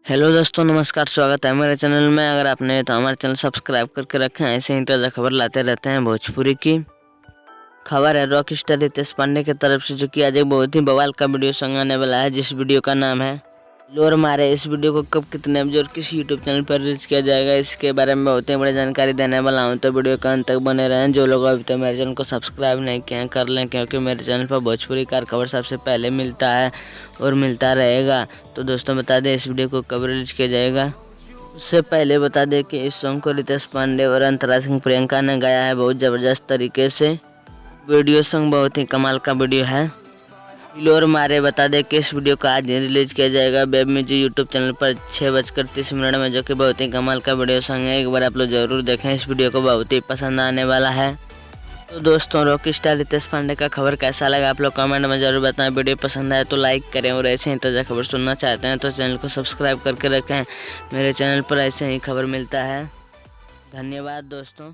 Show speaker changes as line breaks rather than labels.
Hello दोस्तों, नमस्कार। स्वागत है मेरे चैनल में। अगर आपने तो हमारे चैनल सब्सक्राइब करके रखे हैं। ऐसे ही ताज़ा खबर लाते रहते हैं भोजपुरी की। खबर है रॉक स्टार रितेश पांडे की तरफ से, जो कि आज एक बहुत ही बवाल का वीडियो संग आने वाला है, जिस वीडियो का नाम है लोर मारे। इस वीडियो को कब, कितने बजे और किस यूट्यूब चैनल पर रिलीज किया जाएगा, इसके बारे में बहुत ही बड़ी जानकारी देने वाला हूं। तो वीडियो का अंत तक बने रहें। जो लोग अभी तक मेरे चैनल को सब्सक्राइब नहीं किए हैं कर लें, क्योंकि मेरे चैनल पर भोजपुरी कार खबर सबसे पहले मिलता है और मिलता रहेगा। तो दोस्तों बता दें इस वीडियो को कब रिलीज किया जाएगा। उससे पहले बता दें कि इस सॉन्ग को रितेश पांडे और अंतरा सिंह प्रियंका ने गाया है बहुत ज़बरदस्त तरीके से। वीडियो सॉन्ग बहुत ही कमाल का वीडियो है। लोर मारे बता दें कि इस वीडियो को आज रिलीज किया जाएगा वेब म्यूजिक यूट्यूब चैनल पर 6:30 में, जो कि बहुत ही कमाल का वीडियो सॉन्ग है। एक बार आप लोग जरूर देखें, इस वीडियो को बहुत ही पसंद आने वाला है। तो दोस्तों, रॉक स्टार रितेश पांडे का खबर कैसा लगा आप लोग कमेंट में जरूर बताएं। वीडियो पसंद आए तो लाइक करें, और ऐसे ही ताज़ा खबर सुनना चाहते हैं तो चैनल को सब्सक्राइब करके रखें। मेरे चैनल पर ऐसे ही खबर मिलता है। धन्यवाद दोस्तों।